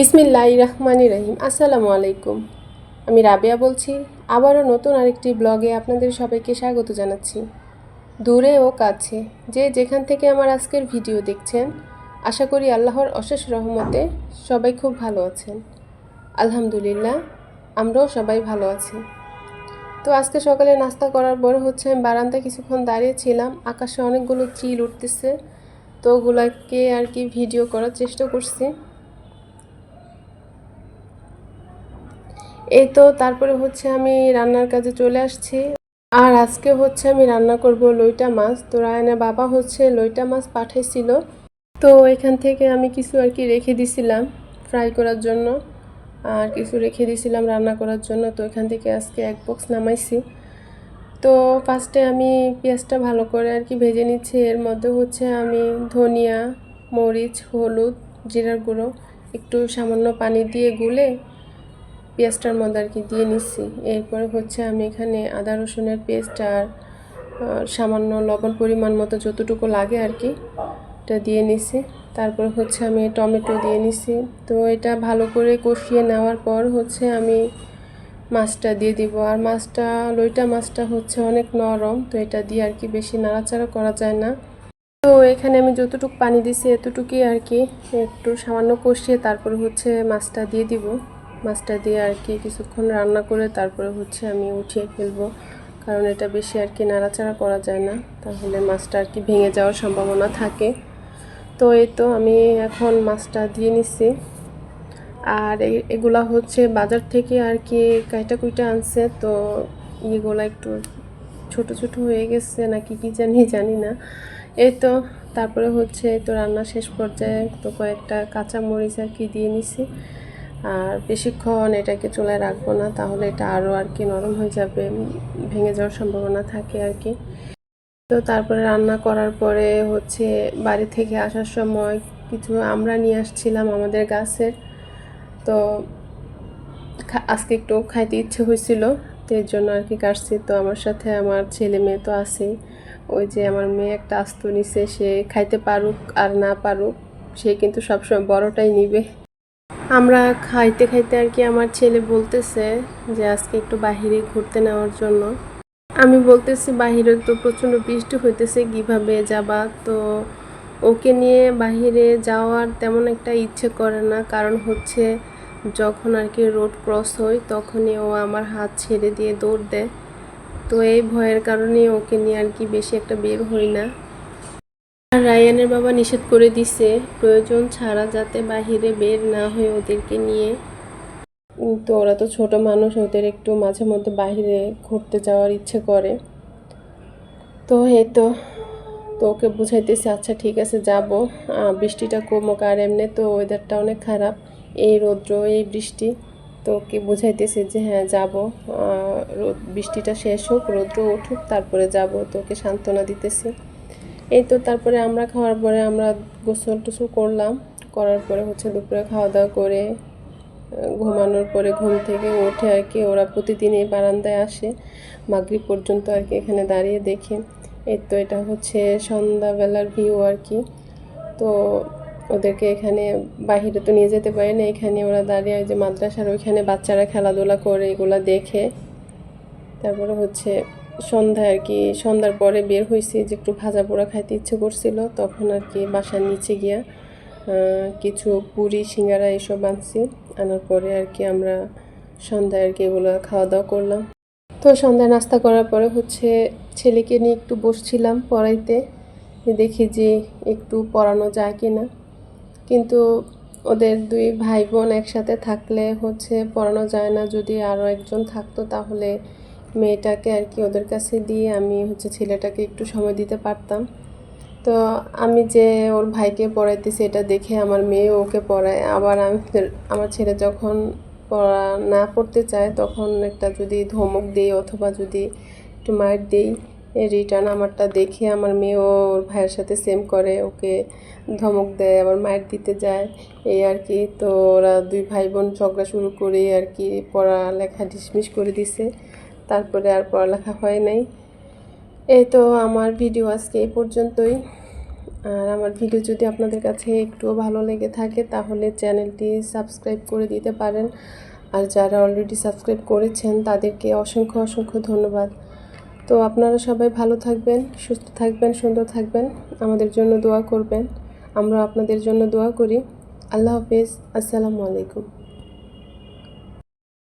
বিসমিল্লাহির রহমানির রহিম। আসসালামু আলাইকুম। আমি রাবেয়া বলছি। আবারও নতুন আরেকটি ব্লগে আপনাদের সবাইকে স্বাগত জানাচ্ছি। দূরে ও কাছে যে যেখান থেকে আমার আজকের ভিডিও দেখছেন, আশা করি আল্লাহর অশেষ রহমতে সবাই খুব ভালো আছেন। আলহামদুলিল্লাহ, আমরাও সবাই ভালো আছি। তো আজকে সকালে নাস্তা করার পর আমি বারান্দায় কিছুক্ষণ দাঁড়িয়েছিলাম। আকাশে অনেকগুলো চিল উঠতেছে, তো ওগুলাকে ভিডিও করার চেষ্টা করছি। এই তো তারপরে আমি রান্নার কাজে চলে আসছি। আর আজকে আমি রান্না করব লইটা মাছ। তো রায়নের বাবা লইটা মাছ পাঠাইছিল, তো এখান থেকে আমি কিছু রেখে দিছিলাম ফ্রাই করার জন্য, আর কিছু রেখে দিছিলাম রান্না করার জন্য। তো এখান থেকে আজকে এক বক্স নামাইছি। তো ফার্স্টে আমি পেঁয়াজটা ভালো করে ভেজে নিচ্ছি। এর মধ্যে আমি ধনিয়া, মরিচ, হলুদ, জিরার গুঁড়ো একটু সামান্য পানি দিয়ে গুলে পেঁয়াজটার মধ্যে দিয়ে নিচ্ছি। এরপরে আমি এখানে আদা রসুনের পেস্ট আর সামান্য লবণ পরিমাণ মতো যতটুকু লাগে এটা দিয়ে নিছি। তারপর আমি টমেটো দিয়ে নিছি। তো এটা ভালো করে কষিয়ে নেওয়ার পর আমি মাছটা দিয়ে দিব। আর মাছটা লইটা মাছটা অনেক নরম, তো এটা দিয়ে বেশি নাড়াচাড়া করা যায় না। তো এখানে আমি যতটুকু পানি দিছি এতটুকুই একটু সামান্য কষিয়ে তারপরে মাছটা দিয়ে দিব। মাছটা দিয়ে কিছুক্ষণ রান্না করে তারপরে আমি উঠিয়ে ফেলবো, কারণ এটা বেশি নাড়াচাড়া করা যায় না, তাহলে মাছটা ভেঙে যাওয়ার সম্ভাবনা থাকে। তো এই তো আমি এখন মাছটা দিয়ে নিছি। আর এগুলা বাজার থেকে কাইটা কুইটা আনছে, তো এগুলা একটু ছোট ছোট হয়ে গেছে নাকি কি জানি না। এই তো তারপরে এই তো রান্না শেষ পর্যায়ে তো কয়েকটা কাঁচা মরিচ দিয়ে নিছি। আর বেশিক্ষণ এটাকে চুলায় রাখবো না, তাহলে এটা আরও নরম হয়ে যাবে, ভেঙে যাওয়ার সম্ভাবনা থাকে। তো তারপরে রান্না করার পরে বাড়ি থেকে আসার সময় কিছু আমরা নিয়ে আসছিলাম আমাদের গাছের। তো আজকে একটু খাইতে ইচ্ছে হয়েছিল, তো এর জন্য কাটছি। তো আমার সাথে আমার ছেলে মেয়ে তো আছেই। ওই যে আমার মেয়ে একটা আস্ত নিছে, সে খাইতে পারুক আর না পারুক, সে কিন্তু সবসময় বড়টাই নিবে। আমরা খাইতে খাইতে আমার ছেলে বলতেছে যে আজকে একটু বাহিরে ঘুরতে নেওয়ার জন্য। আমি বলতেছি বাহিরে তো প্রচণ্ড বৃষ্টি হইতেছে, কীভাবে যাবা? তো ওকে নিয়ে বাহিরে যাওয়ার তেমন একটা ইচ্ছে করে না, কারণ যখন রোড ক্রস হই তখনই ও আমার হাত ছেড়ে দিয়ে দৌড় দেয়। তো এই ভয়ের কারণে ওকে নিয়ে বেশি একটা বের হই না। আর রায়ানের বাবা নিষেধ করে দিছে প্রয়োজন ছাড়া যাতে বাহিরে বের না হয় ওদেরকে নিয়ে। তো ওরা তো ছোট মানুষ, ওদের একটু মাঝে মধ্যে বাহিরে ঘুরতে যাওয়ার ইচ্ছে করে। তো এই তো ওকে বুঝাইতেছি আচ্ছা ঠিক আছে যাব, বৃষ্টিটা কমুক। আর এমনি তো ওয়েদারটা অনেক খারাপ, এই রৌদ্র এই বৃষ্টি। তো ওকে বুঝাইতেছি যে হ্যাঁ যাব, বৃষ্টিটা শেষ হোক, রৌদ্র উঠুক, তারপরে যাব। তো ওকে সান্ত্বনা দিতেছি। এই তো তারপরে আমরা খাওয়ার পরে আমরা গোসল টোসল করলাম, করার পরে দুপুরে খাওয়া দাওয়া করে ঘুমানোর পরে ঘুম থেকে উঠে ওরা প্রতিদিন এই বারান্দায় আসে, মাগরিব পর্যন্ত এখানে দাঁড়িয়ে দেখে। এই তো এটা সন্ধ্যাবেলার ভিউ তো ওদেরকে এখানে বাহিরে তো নিয়ে যেতে পারি না, এখানে ওরা দাঁড়িয়ে যে মাদ্রাসার ওইখানে বাচ্চারা খেলাধুলা করে এগুলা দেখে। তারপরে সন্ধ্যায় সন্ধ্যার পরে বের হয়েছি যে একটু ভাজা পোড়া খাইতে ইচ্ছে করছিল, তখন বাসার নিচে গিয়া কিছু পুরি সিঙ্গারা এসব আনছি। আনার পরে আমরা সন্ধ্যায় এগুলো খাওয়া দাওয়া করলাম। তো সন্ধ্যায় নাস্তা করার পরে ছেলেকে নিয়ে একটু বসছিলাম পড়াইতে, দেখি যে একটু পড়ানো যায় কি না। কিন্তু ওদের দুই ভাই বোন একসাথে থাকলে পড়ানো যায় না। যদি আরও একজন থাকতো তাহলে মেয়েটাকে ওদের কাছে দিয়ে আমি ছেলেটাকে একটু সময় দিতে পারতাম। তো আমি যে ওর ভাইকে পড়াইতেছি এটা দেখে আমার মেয়ে ওকে পড়ায়। আবার আমার ছেলে যখন পড়া না পড়তে চায় তখন একটা যদি ধমক দিই অথবা যদি একটু মার দিই, রিটার্ন আমারটা দেখে আমার মেয়েও ওর ভাইয়ের সাথে সেম করে, ওকে ধমক দেয়, আবার মার দিতে যায়, এই তো ওরা দুই ভাই বোন ঝগড়া শুরু করে পড়ালেখা ডিসমিস করে দিছে। তারপরে আর পড়ালেখা হয় নাই। এই তো আমার ভিডিও আজকে এই পর্যন্তই। আর আমার ভিডিও যদি আপনাদের কাছে একটুও ভালো লেগে থাকে তাহলে চ্যানেলটি সাবস্ক্রাইব করে দিতে পারেন। আর যারা অলরেডি সাবস্ক্রাইব করেছেন তাদেরকে অসংখ্য অসংখ্য ধন্যবাদ। তো আপনারা সবাই ভালো থাকবেন, সুস্থ থাকবেন, সুন্দর থাকবেন, আমাদের জন্য দোয়া করবেন। আমরা আপনাদের জন্য দোয়া করি। আল্লাহ হাফেজ। আসসালামু আলাইকুম।